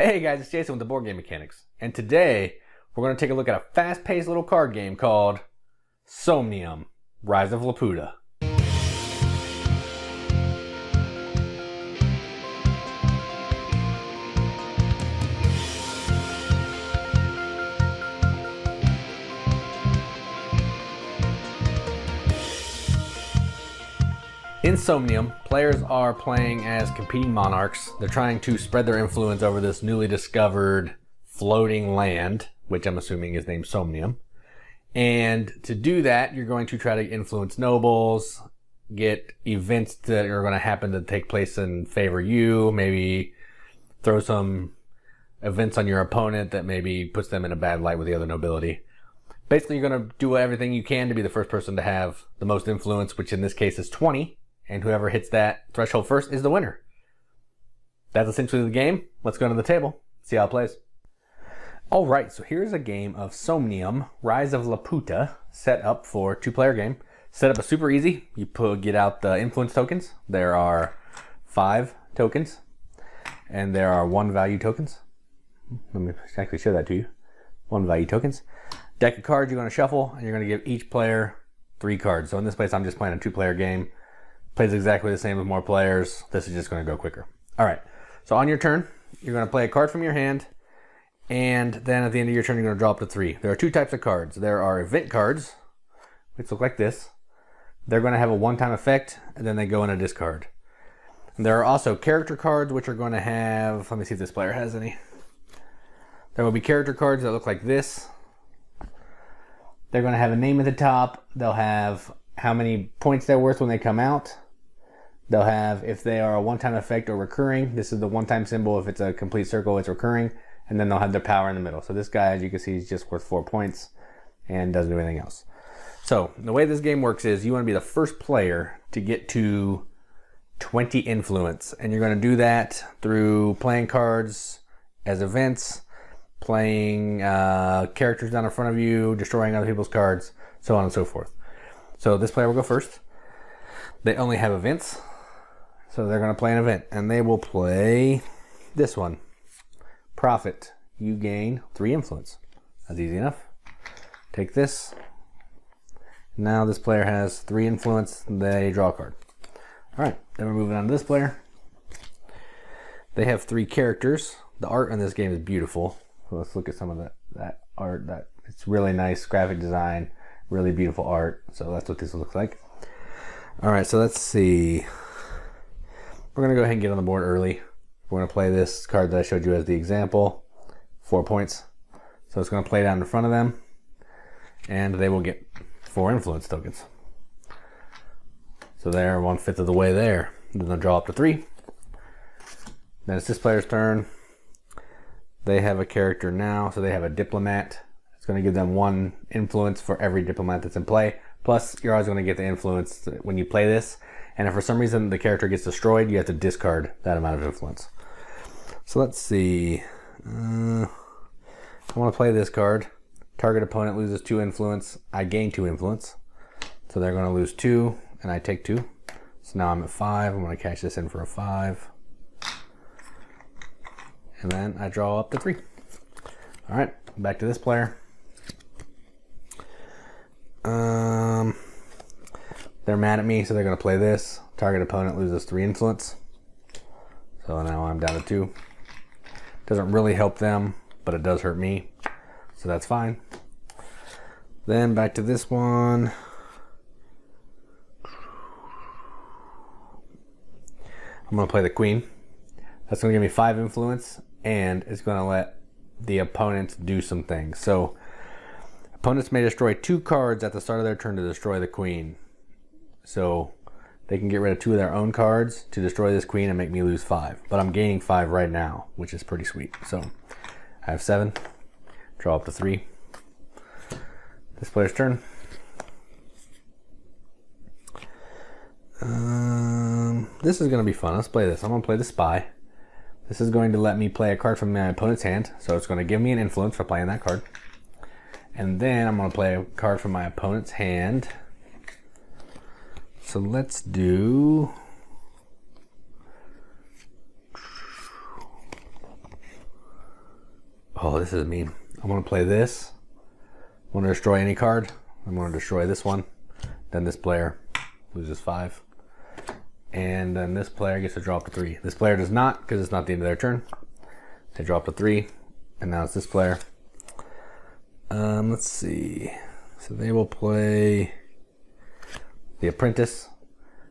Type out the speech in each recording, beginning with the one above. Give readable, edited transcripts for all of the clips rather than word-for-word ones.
Hey guys, it's Jason with the Board Game Mechanics, and today we're going to take a look at a fast-paced little card game called Somnium, Rise of Laputa. In Somnium, players are playing as competing monarchs. They're trying to spread their influence over this newly discovered floating land, which I'm assuming is named Somnium. And to do that, you're going to try to influence nobles, get events that are going to happen to take place and favor you, maybe throw some events on your opponent that maybe puts them in a bad light with the other nobility. Basically, you're going to do everything you can to be the first person to have the most influence, which in this case is 20. And whoever hits that threshold first is the winner. That's essentially the game. Let's go to the table, see how it plays. All right, so here's a game of Somnium, Rise of Laputa, set up for two-player game. Setup is super easy. You get out the influence tokens. There are 5 tokens, and there are 1 value tokens. Let me actually show that to you. 1 value tokens. Deck of cards you're going to shuffle, and you're going to give each player 3 cards. So in this case, I'm just playing a two-player game. Plays exactly the same with more players. This is just going to go quicker. All right, so on your turn, you're going to play a card from your hand, and then at the end of your turn, you're going to draw up to 3. There are 2 types of cards. There are event cards, which look like this. They're going to have a one-time effect, and then they go in a discard. And there are also character cards, which are going to have, let me see if this player has any. There will be character cards that look like this. They're going to have a name at the top. They'll have how many points they're worth when they come out. They'll have if they are a one-time effect or recurring. This is the one-time symbol. If it's a complete circle, it's recurring. And then they'll have their power in the middle. So this guy, as you can see, is just worth 4 points and doesn't do anything else. So the way this game works is you want to be the first player to get to 20 influence. And you're going to do that through playing cards as events, playing characters down in front of you, destroying other people's cards, so on and so forth. So this player will go first. They only have events, so they're going to play an event, and they will play this one. Profit. You gain 3 influence. That's easy enough. Take this. Now this player has 3 influence. They draw a card. All right, then we're moving on to this player. They have 3 characters. The art in this game is beautiful. So let's look at some of that art. It's really nice graphic design. Really beautiful art. So that's what this looks like. All right, so let's see. We're going to go ahead and get on the board early. We're going to play this card that I showed you as the example. 4 points. So it's going to play down in front of them. And they will get 4 influence tokens. So they're 1/5 of the way there. Then they'll draw up to 3. Then it's this player's turn. They have a character now, so they have a diplomat. It's going to give them 1 influence for every diplomat that's in play. Plus, you're always going to get the influence when you play this. And if for some reason the character gets destroyed, you have to discard that amount of influence. So let's see. I want to play this card. Target opponent loses 2 influence. I gain 2 influence. So they're going to lose 2, and I take 2. So now I'm at 5. I'm going to cash this in for a 5. And then I draw up to 3. All right, back to this player. They're mad at me, so they're going to play this. Target opponent loses 3 influence. So now I'm down to 2. Doesn't really help them, but it does hurt me. So that's fine. Then back to this one. I'm going to play the queen. That's going to give me 5 influence, and it's going to let the opponent do some things. So opponents may destroy 2 cards at the start of their turn to destroy the queen. So they can get rid of 2 of their own cards to destroy this queen and make me lose 5. But I'm gaining 5 right now, which is pretty sweet. So I have 7. Draw up to 3. This player's turn. This is going to be fun. Let's play this. I'm going to play the spy. This is going to let me play a card from my opponent's hand. So it's going to give me an influence for playing that card. And then I'm going to play a card from my opponent's hand. So let's do Oh, this is mean. I'm going to play this. I'm going to destroy any card. I'm going to destroy this one. Then this player loses 5. And then this player gets to draw up to 3. This player does not, because it's not the end of their turn. They draw up to 3. And now it's this player. Let's see. So they will play the Apprentice.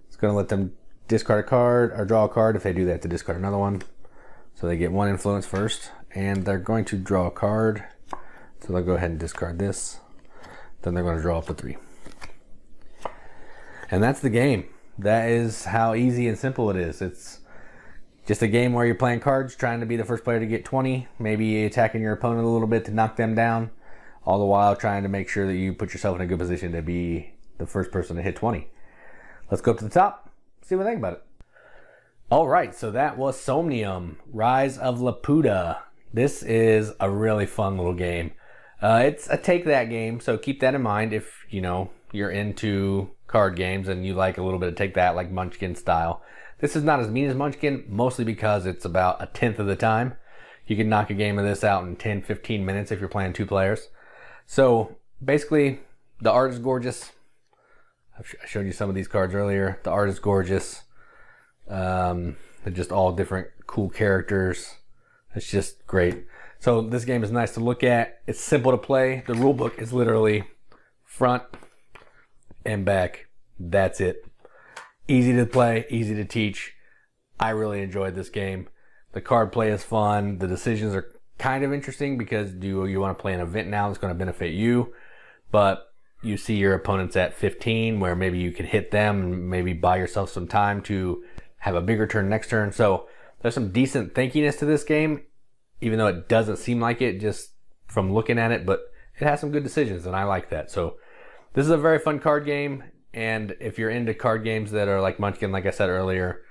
It's going to let them discard a card or draw a card. If they do, they have to discard another one. So they get 1 influence first. And they're going to draw a card. So they'll go ahead and discard this. Then they're going to draw up to 3. And that's the game. That is how easy and simple it is. It's just a game where you're playing cards, trying to be the first player to get 20, maybe attacking your opponent a little bit to knock them down, all the while trying to make sure that you put yourself in a good position to be the first person to hit 20. Let's go up to the top, see what I think about it. All right, so that was Somnium, Rise of Laputa. This is a really fun little game. It's a take that game, so keep that in mind if, you know, you're into card games and you like a little bit of take that, like Munchkin style. This is not as mean as Munchkin, mostly because it's about 1/10 of the time. You can knock a game of this out in 10-15 minutes if you're playing 2 players. So basically, the art is gorgeous. I showed you some of these cards earlier. The art is gorgeous. They're just all different cool characters. It's just great. So this game is nice to look at. It's simple to play. The rule book is literally front and back. That's it. Easy to play, easy to teach. I really enjoyed this game. The card play is fun. The decisions are kind of interesting because do you want to play an event now that's going to benefit you, but you see your opponents at 15 where maybe you can hit them and maybe buy yourself some time to have a bigger turn next turn. So there's some decent thinkiness to this game, even though it doesn't seem like it just from looking at it, but it has some good decisions and I like that. So this is a very fun card game, and if you're into card games that are like Munchkin, like I said earlier,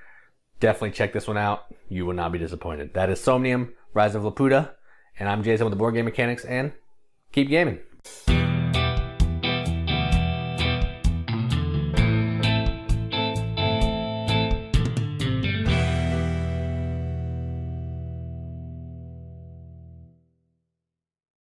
definitely check this one out. You will not be disappointed. That is Somnium, Rise of Laputa, and I'm Jason with the Board Game Mechanics, and keep gaming.